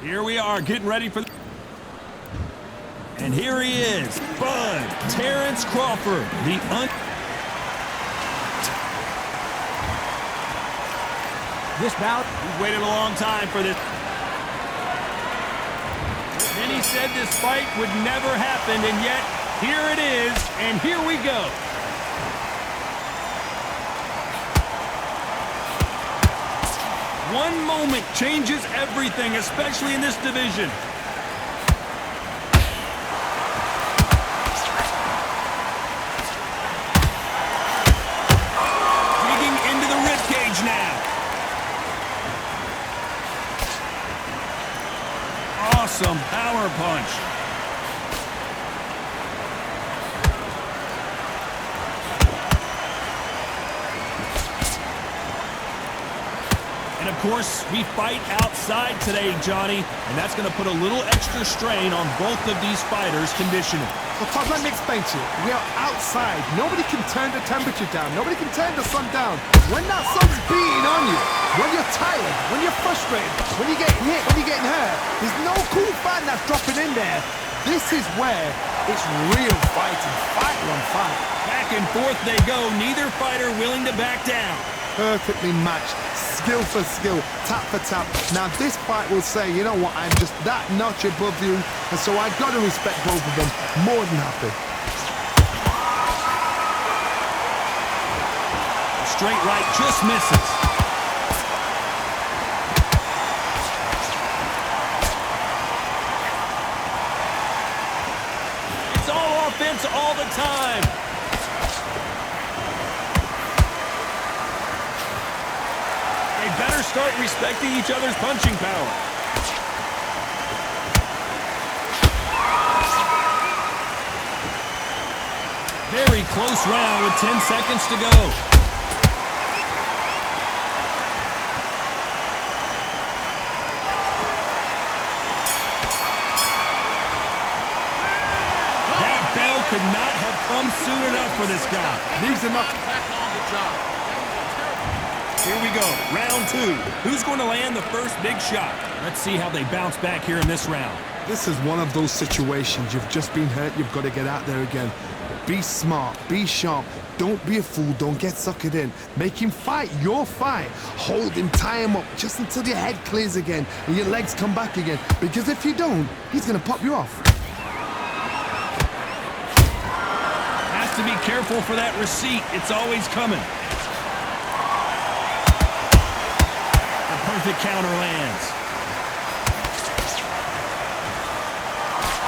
Here we are, getting ready for... And here he is, Bud Terrence Crawford, This bout, he's waited a long time for this. Many said this fight would never happen, and yet here it is, and here we go. One moment changes everything, especially in this division. Digging into the ribcage now. Awesome power punch. And of course, we fight outside today, Johnny, and that's going to put a little extra strain on both of these fighters' conditioning. well, Todd, let me explain to you. We are outside. Nobody can turn the temperature down. Nobody can turn the sun down. When that sun's beating on you, when you're tired, when you're frustrated, when you're getting hit, when you're getting hurt, there's no cool fan that's dropping in there. This is where it's real fighting, fight on fight. Back and forth they go, neither fighter willing to back down. Perfectly matched, skill for skill, tap for tap. Now this fight will say, you know what, I'm just that notch above you, and so I got to respect both of them more than happy. Straight right just misses. It's all offense all the time. Better start respecting each other's punching power. Very close round with 10 seconds to go. That bell could not have come soon enough for this guy. Leaves enough. Back on the job. Here we go, round two. Who's going to land the first big shot? Let's see how they bounce back here in this round. This is one of those situations. You've just been hurt, you've got to get out there again. Be smart, be sharp. Don't be a fool, don't get suckered in. Make him fight your fight. Hold him, tie him up, just until your head clears again and your legs come back again. Because if you don't, he's going to pop you off. Has to be careful for that receipt. It's always coming. Perfect counter lands.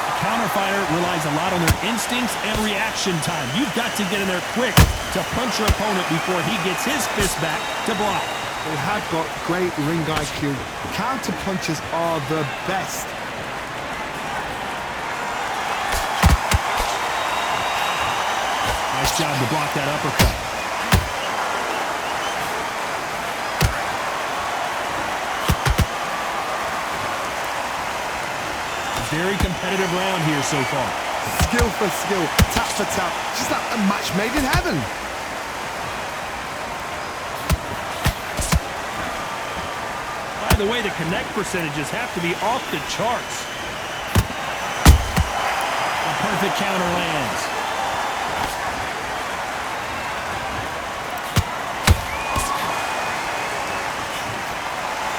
The counter fighter relies a lot on their instincts and reaction time. You've got to get in there quick to punch your opponent before he gets his fist back to block. They have got great ring IQ. Counter punches are the best. Nice job to block that uppercut. Very competitive round here so far. Skill for skill, tap for tap, just like a match made in heaven. By the way, the connect percentages have to be off the charts. A perfect counter lands.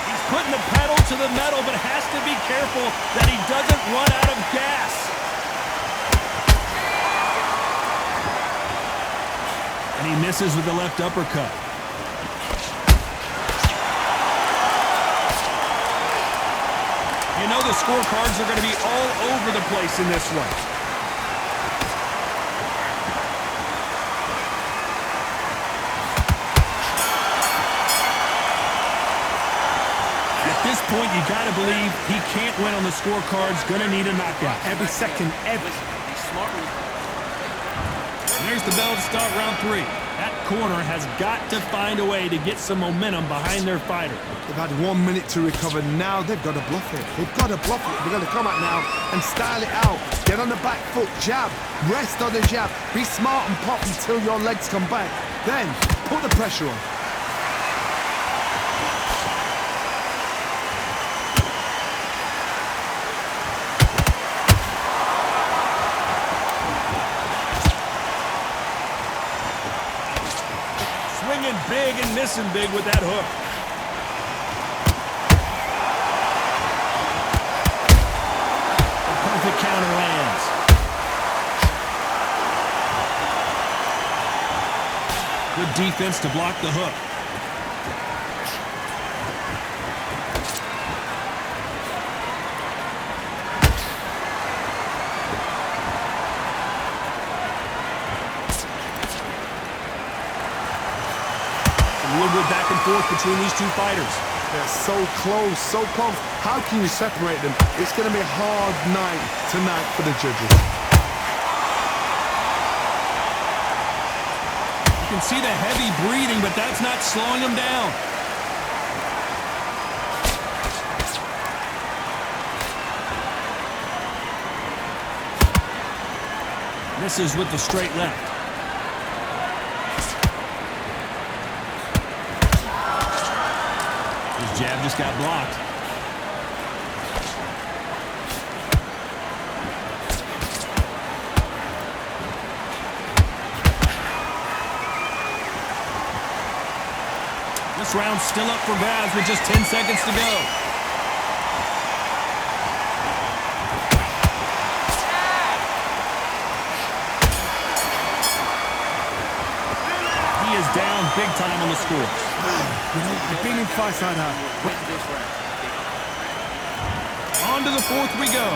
He's putting the pedal to the metal, but has to be careful that he doesn't run out of gas. And he misses with the left uppercut. You know the scorecards are going to be all over the place in this one. At this point, you got to believe he can't win on the scorecards. Going to need a knockout. Every second, every. There's the bell to start round three. That corner has got to find a way to get some momentum behind their fighter. They've had 1 minute to recover. Now they've got to bluff it. They've got to bluff it. They've got to come out now and style it out. Get on the back foot, jab, rest on the jab. Be smart and pop until your legs come back. Then put the pressure on. swinging big and missing big with that hook. The perfect counter lands. Good defense to block the hook. A little bit back and forth between these two fighters. They're so close, so close. How can you separate them? It's going to be a hard night tonight for the judges. You can see the heavy breathing, but that's not slowing him down. Misses with the straight left. His jab just got blocked. This round's still up for grabs with just 10 seconds to go. He is down big time on the score. You know, I've been in fights like that. On to the fourth we go.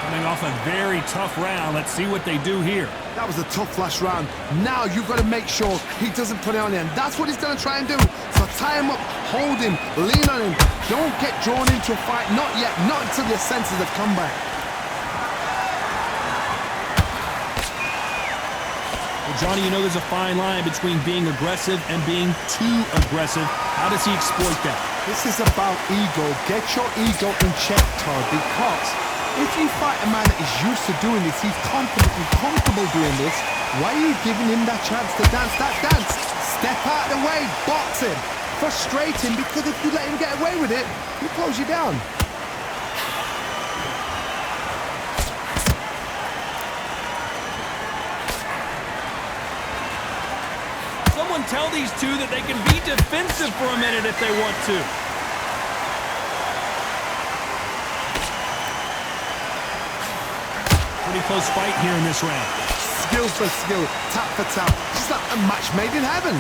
Coming off a very tough round. Let's see what they do here. That was a tough last round. Now you've got to make sure he doesn't put it on you. And that's what he's going to try and do. So tie him up, hold him, lean on him. Don't get drawn into a fight. Not yet. Not until your senses have come back. Well, Johnny, you know there's a fine line between being aggressive and being too aggressive. How does he exploit that? This is about ego. Get your ego in check, Todd, because if you fight a man that is used to doing this, he's confident and comfortable doing this, why are you giving him that chance to dance that dance? Step out of the way, box him, frustrate him, because if you let him get away with it, he'll close you down. Someone tell these two that they can be defensive for a minute if they want to. Pretty close fight here in this round. Skill for skill, tap for tap. Just like a match made in heaven.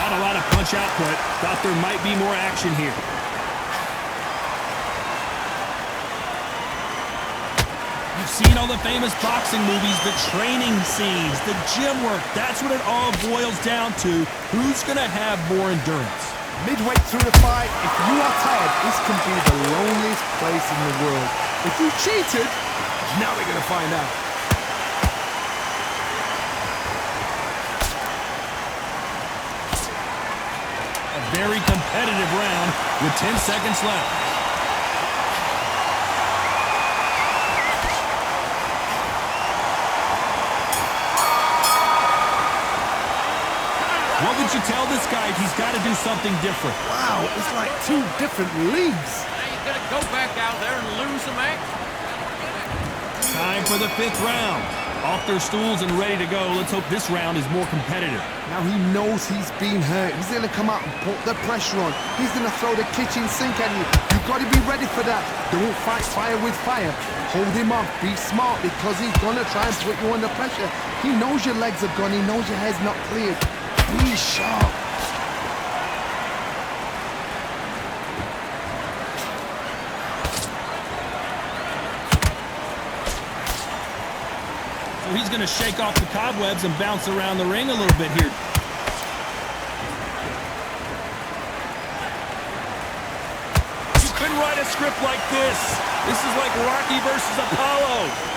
Not a lot of punch output. Thought there might be more action here. You've seen all the famous boxing movies, the training scenes, the gym work. That's what it all boils down to. Who's going to have more endurance? Midway through the fight, if you are tired, this can be the loneliest place in the world. If you cheated, now we're going to find out. A very competitive round with 10 seconds left. What would you tell this guy if he's got to do something different? Wow, it's like two different leagues. Now you gotta go back out there and lose some action. Time for the fifth round. Off their stools and ready to go. Let's hope this round is more competitive. Now he knows he's been hurt. He's going to come out and put the pressure on. He's going to throw the kitchen sink at you. You've got to be ready for that. Don't fight fire with fire. Hold him off. Be smart because he's going to try and put you under pressure. He knows your legs are gone. He knows your head's not cleared. Be sharp. So he's going to shake off the cobwebs and bounce around the ring a little bit here. You couldn't write a script like this. This is like Rocky versus Apollo.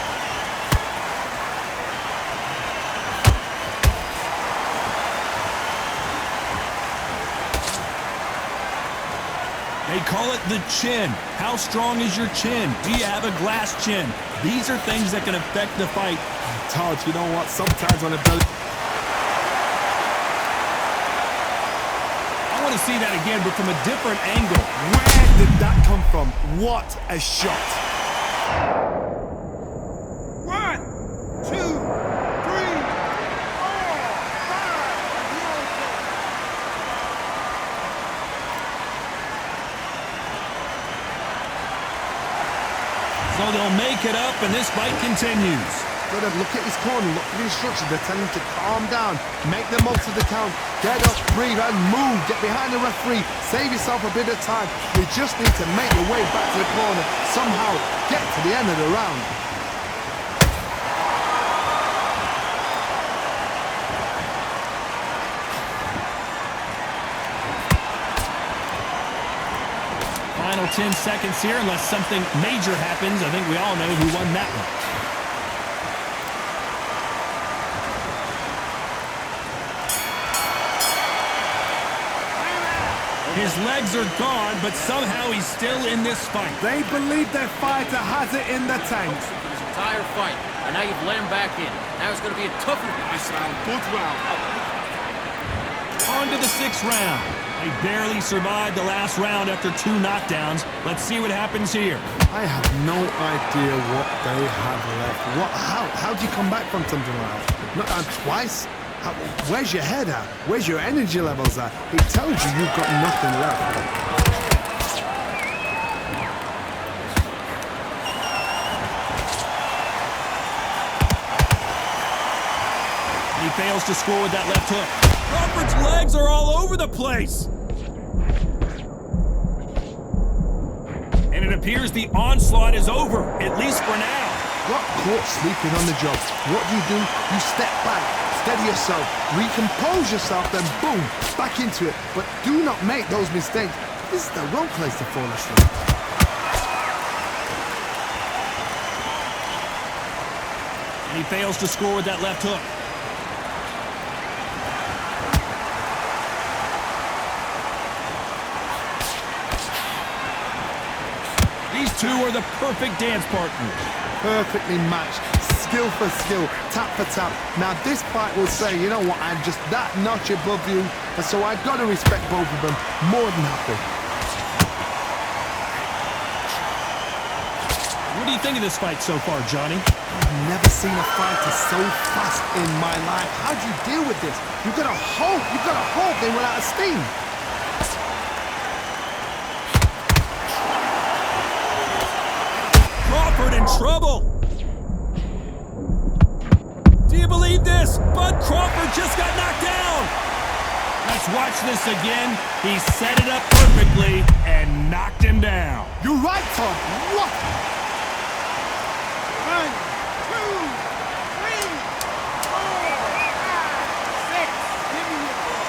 They call it the chin. How strong is your chin? Do you have a glass chin? These are things that can affect the fight. Todd, you know what? Sometimes on a belly... I want to to see that again, but from a different angle. Where did that come from? What a shot. 1, 2, 3, 4, 5. So they'll make it up, and this fight continues. Got to look at his corner, look for the instructions. They're telling him to calm down, make the most of the count, get up, breathe, and move. Get behind the referee, save yourself a bit of time. You just need to make your way back to the corner, somehow get to the end of the round. Final 10 seconds here, unless something major happens. I think we all know who won that one. His legs are gone, but somehow he's still in this fight. They believe their fighter has it in the tank. For this entire fight, and now you've let him back in. Now it's going to be a tough one. Nice round, good round. On to the 6th round. They barely survived the last round after 2 knockdowns. Let's see what happens here. I have no idea what they have left. How do you come back from something like that? Not twice? Where's your head at? Where's your energy levels at? It tells you you've got nothing left. He fails to score with that left hook. Crawford's legs are all over the place. And it appears the onslaught is over, at least for now. Got caught sleeping on the job. What do? You step back, steady yourself, recompose yourself, then boom, back into it. But do not make those mistakes. This is the wrong place to fall asleep. And he fails to score with that left hook. These two are the perfect dance partners. Perfectly matched, skill for skill, tap for tap. Now this fight will say, you know what, I'm just that notch above you, and so I've got to respect both of them more than happy. What do you think of this fight so far, Johnny? I've never seen a fighter so fast in my life. How do you deal with this? You've got to hope they run out of steam. Crawford in trouble. Do you believe this? Bud Crawford just got knocked down. Let's watch this again. He set it up perfectly and knocked him down. You're right, Tom. What? 1, 2, 3, 4, 5, 6. Give me your ball.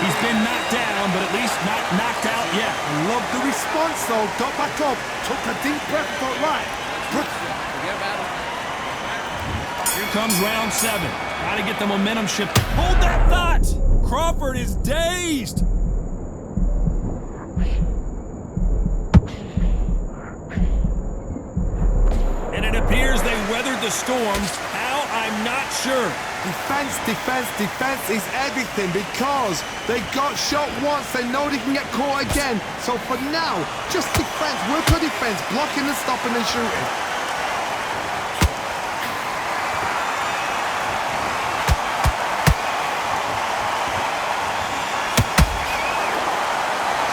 He's been knocked down, but at least not knocked out yet. Love the response, though. Got back up, took a deep breath, thought, right. Forget about it. Here comes round 7. Got to get the momentum shift. Hold that thought! Crawford is dazed. And it appears they weathered the storms. How? I'm not sure. Defense is everything because they got shot once, they know they can get caught again. So for now, just defense, work on defense, blocking and stopping and shooting.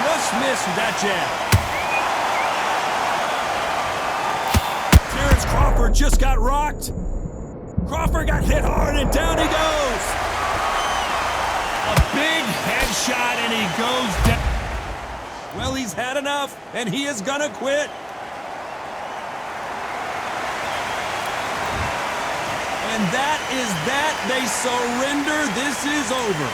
Just missed with that jab. Terrence Crawford just got rocked. Crawford got hit hard, and down he goes. A big headshot, and he goes down. Well, he's had enough, and he is gonna quit. And that is that. They surrender. This is over.